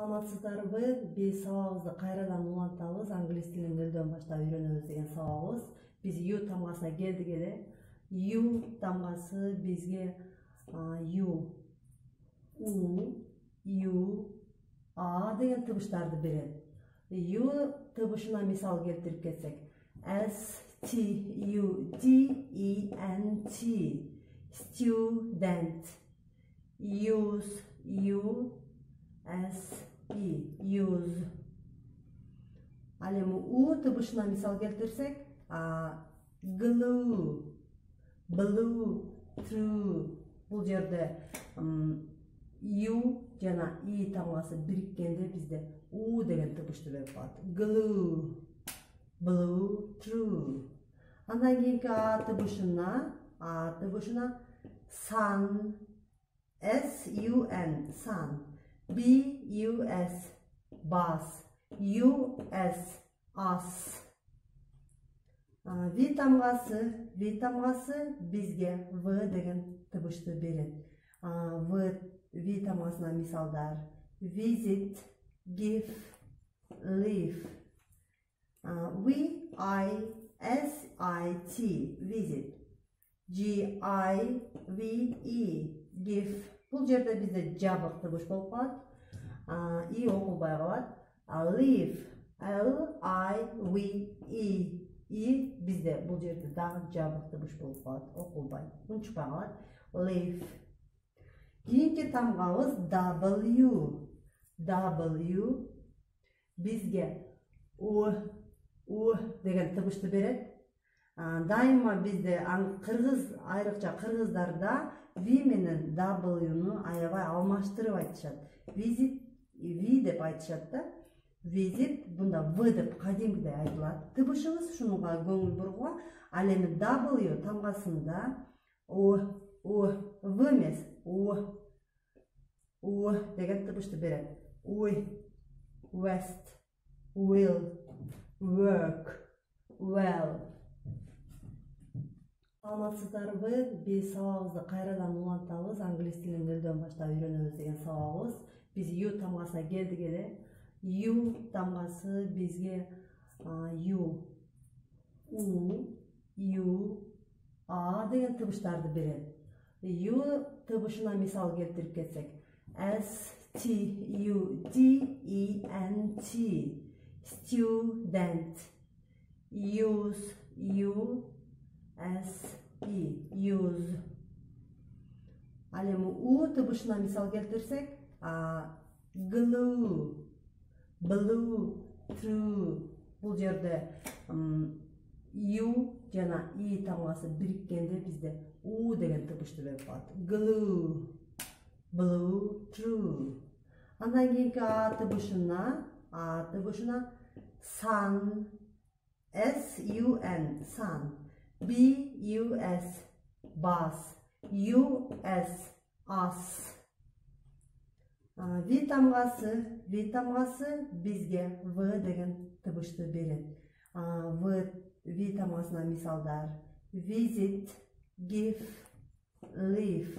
Саламатсыздарбы? Биз сабагыбызды кайрадан улантабыз. Англис тилин нөлдөн баштап үйрөнөбүз деген сабагыбыз. Биз ю тамгасына келдик эле. Ю тамгасы бизге ю, у, ю, а деген тыбыштарды берет. Ю тыбышына мисал келтирип кетсек, S T U D E N T, student. Use, U S E, use. Ал эми у тыбышына мисал келтирсек, glue, blue, true. Бул жерде ю жана и тамгасы бириккенде бизде у деген тыбышты берип коет. Glue, blue, true. Андан кийинки а тыбышына sun, S-U-N, sun. B-U-S, bus. U-S, us. V тамгасы бизге В деген тыбышты берет. V тамгасына мисалдар: visit, give, live. V-I-S-I-T, visit. G-I-V-E, give. Бул жерде бизде жабык тыбыш болуп калат. И окулбай калат. Live, L-I-V-E. И бизде бул жерде дагы жабык тыбыш болуп калат. Окулбай, унчукпай калат. Live. Кийинки тамгабыз W. W бизге у деген тыбышты берет. Дайыма бизде айрыкча кыргыздарда V менен W-ну аябай алмаштырып айтышат. Visit, V деп айтышат да. Visit, бунда V деп кадимгидей айтылат. Тыбышыбыз шунуга көңүл бургула. Ал эми W тамгасында V эмес, U деген тыбышты берет. West, will, work, well. Саламатсыздарбы? Биз сабагыбызды кайрадан улантабыз. Англис тилин нөлдөн баштап үйрөнөбүз деген сабагыбыз. Биз ю тамгасына келдик эле. Ю тамгасы бизге ю, у, ю, а деген тыбыштарды берет. Ю тыбышына мисал келтирип кетсек, S T U D E N T, student. Use, U S E, use. Ал эми у тыбышына мисал келтирсек, glue, blue, true. Бул жерде ю жана и тамгасы бириккенде бизде у деген тыбышты берип коет. Glue, blue, true. Андан кийинки а тыбышына sun, S-U-N, sun. B-U-S, bus. U-S, us. V тамгасы бизге В деген тыбышты берет. V тамгасына мисалдар: visit, give, live.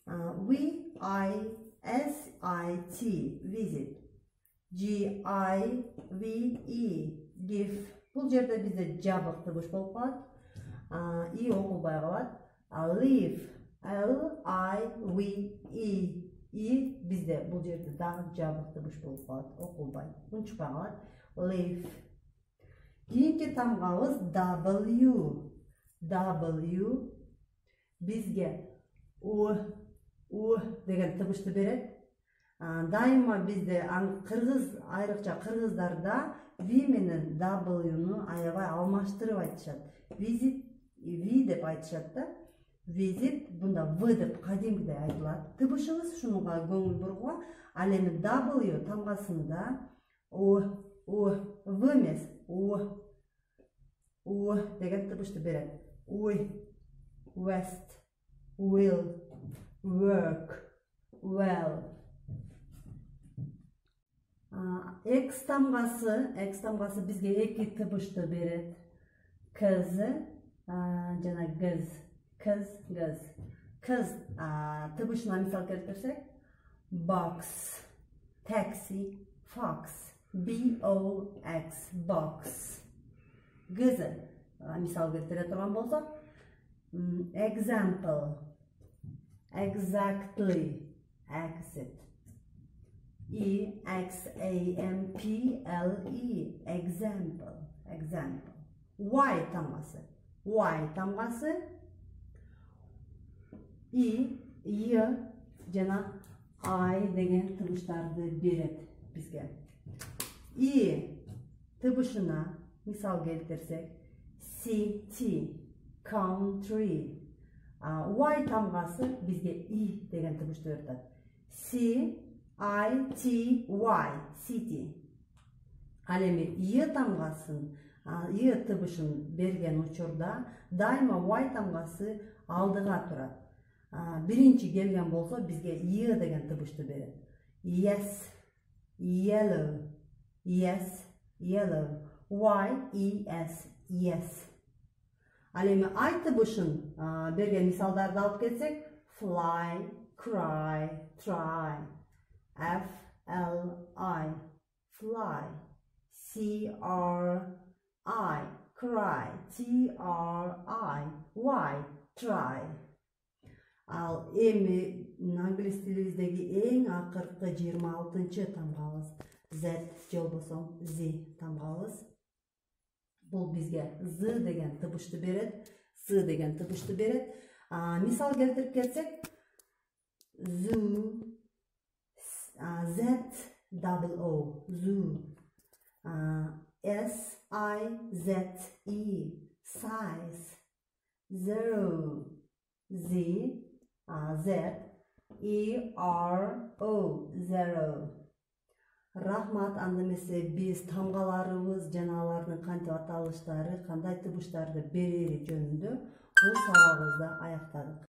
V-I-S-I-T, visit. G-I-V-E, give. Бул жерде бизде жабык тыбыш болуп калат. И окулбай калат. Live, L-I-V-E. И бизде бул жерде дагы жабык тыбыш болуп калат. Окулбай, унчукпай калат. Live. Кийинки тамгабыз W. W бизге у деген тыбышты берет. Дайыма бизде айрыкча кыргыздарда V менен W-ну аябай алмаштырып айтышат. Visit, V деп айтышат да. Visit, бунда V деп кадимгидей айтылат. Тыбышыбыз шунуга көңүл бургула. Ал эми W тамгасында V эмес, U деген тыбышты берет. West, will, work, well. X тамгасы бизге эки тыбышты берет. Кыз жана гыз. Кыз тыбышына мисал келтирсек, box, tax, fox, box, box. Güzel. Misal keltire turgan bolsak, example, exactly, exit. Example, example. Y tamgası. Y jana I degen tıbıştарды berет bizge. I tıbışına misal keltirsek, city, country. Y tamgası bizge I degen tıbışты öğretet. C-I-T-Y, city. Al эми Y tamgaсын, Y tıbışын bergen учурда дайыма Y tamgасы алдыга турат. Birinci gelgen bolsa bizge Y degen tıbışты berет. Yes, yellow, yes, yellow. Y-E-S, yes. Al эми I tıbışın bergen misalдарды alıp kelsek, fly, cry, try. F-L-I, fly. C-R-I, cry. T-R-I-Y, try. Al эми англис тилибиздеги эң акыркы 26-чы тамгабыз Z же болбосо Z тамгабыз. Бул бизге Z деген тыбышты берет, S деген тыбышты берет. Мисал келтирип келсек, zoo, Z-O-O, zoo. S-I-Z-E, size. Zero, Z-E-R-O, zero. Рахмат, анда эмесе биз тамгаларыбыз жана алардын кантип аталыштары, кандай тыбыштарды берери жөнүндө бул сабагыбызды аяктадык.